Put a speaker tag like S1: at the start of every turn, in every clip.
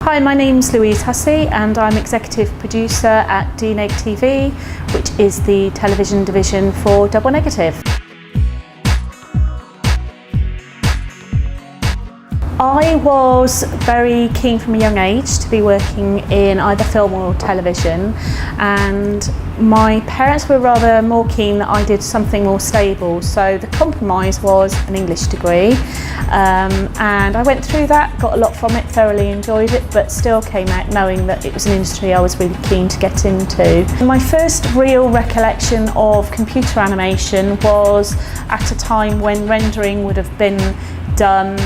S1: Hi, my name's Louise Hussey and I'm executive producer at DNeg TV, which is the television division for Double Negative. I was very keen from a young age to be working in either film or television, and my parents were rather more keen that I did something more stable, so the compromise was an English degree, and I went through that, got a lot from it, thoroughly enjoyed it, but still came out knowing that it was an industry I was really keen to get into. My first real recollection of computer animation was at a time when rendering would have been done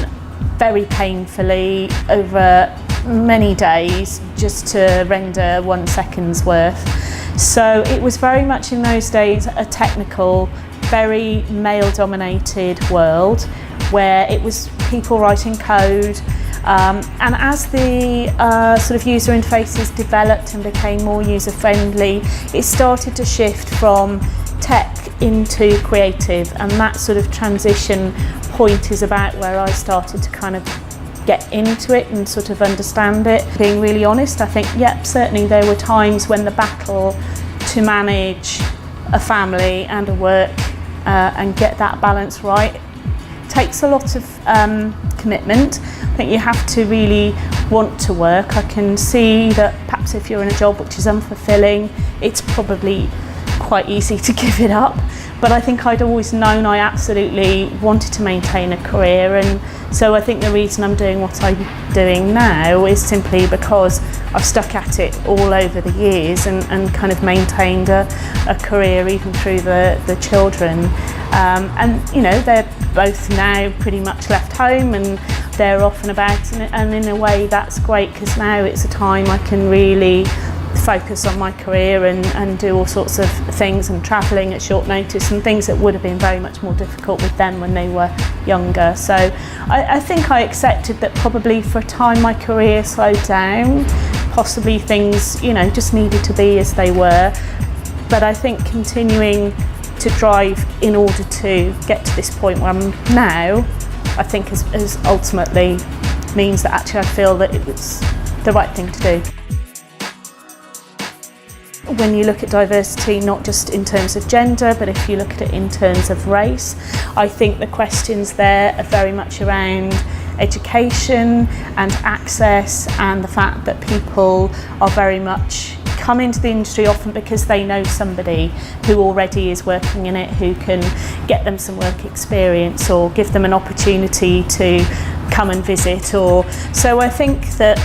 S1: very painfully over many days just to render 1 second's worth. So it was very much in those days a technical, very male-dominated world where it was people writing code, and as the sort of user interfaces developed and became more user-friendly, it started to shift from tech into creative, and that sort of transition point is about where I started to kind of get into it and sort of understand it. Being really honest, I think, yep, certainly there were times when the battle to manage a family and a work and get that balance right takes a lot of commitment. I think you have to really want to work. I can see that perhaps if you're in a job which is unfulfilling, it's probably quite easy to give it up, but I think I'd always known I absolutely wanted to maintain a career, and so I think the reason I'm doing what I'm doing now is simply because I've stuck at it all over the years and kind of maintained a career even through the children, and you know, they're both now pretty much left home and they're off and about, and in a way that's great because now it's a time I can really focus on my career and do all sorts of things, and travelling at short notice and things that would have been very much more difficult with them when they were younger. So I think I accepted that probably for a time my career slowed down, possibly things, you know, just needed to be as they were, but I think continuing to drive in order to get to this point where I'm now, I think is ultimately means that actually I feel that it was the right thing to do. When you look at diversity, not just in terms of gender, but if you look at it in terms of race, I think the questions there are very much around education and access, and the fact that people are very much come into the industry often because they know somebody who already is working in it, who can get them some work experience or give them an opportunity to come and visit. Or so I think that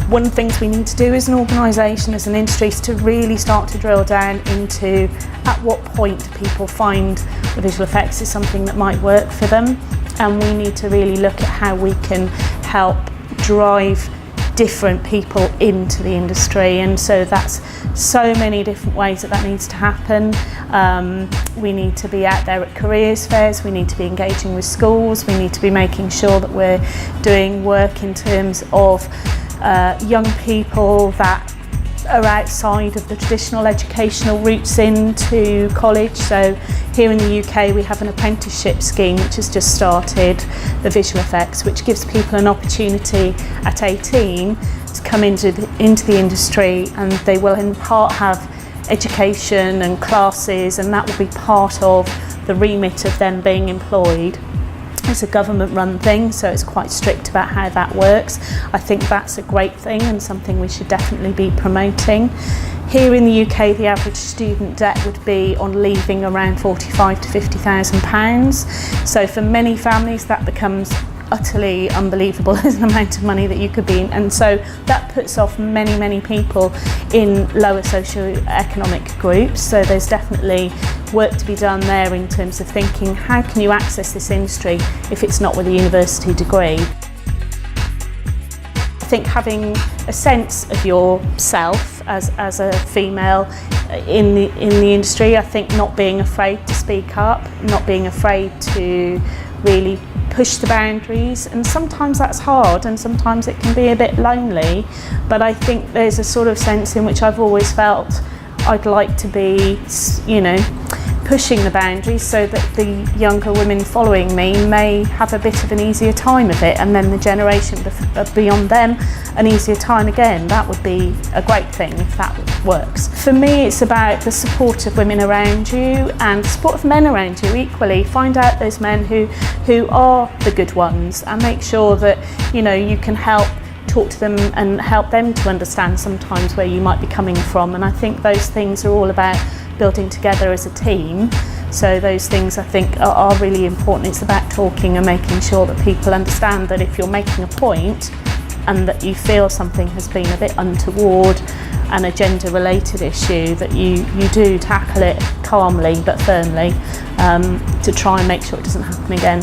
S1: one of the things we need to do as an organisation, as an industry, is to really start to drill down into at what point do people find the visual effects is something that might work for them, and we need to really look at how we can help drive different people into the industry, and so that's so many different ways that needs to happen. We need to be out there at careers fairs, we need to be engaging with schools, we need to be making sure that we're doing work in terms of young people that are outside of the traditional educational routes into college. So here in the UK we have an apprenticeship scheme which has just started, the visual effects, which gives people an opportunity at 18 to come into the industry, and they will in part have education and classes, and that will be part of the remit of them being employed. It's a government-run thing, so it's quite strict about how that works. I think that's a great thing and something we should definitely be promoting. Here in the UK, the average student debt would be on leaving around £45,000 to £50,000. So for many families, that becomes utterly unbelievable as an amount of money that you could be in, and so that puts off many people in lower socio-economic groups. So there's definitely work to be done there in terms of thinking, how can you access this industry if it's not with a university degree? I think having a sense of yourself as a female in the industry, I think not being afraid to speak up, not being afraid to really push the boundaries, and sometimes that's hard and sometimes it can be a bit lonely, but I think there's a sort of sense in which I've always felt I'd like to be, you know, pushing the boundaries so that the younger women following me may have a bit of an easier time of it, and then the generation beyond them an easier time again. That would be a great thing if that works. For me, it's about the support of women around you and the support of men around you equally. Find out those men who are the good ones and make sure that you can talk to them and help them to understand sometimes where you might be coming from. And I think those things are all about building together as a team. So those things I think are really important. It's about talking and making sure that people understand that if you're making a point and that you feel something has been a bit untoward and a gender related issue, that you do tackle it calmly but firmly to try and make sure it doesn't happen again.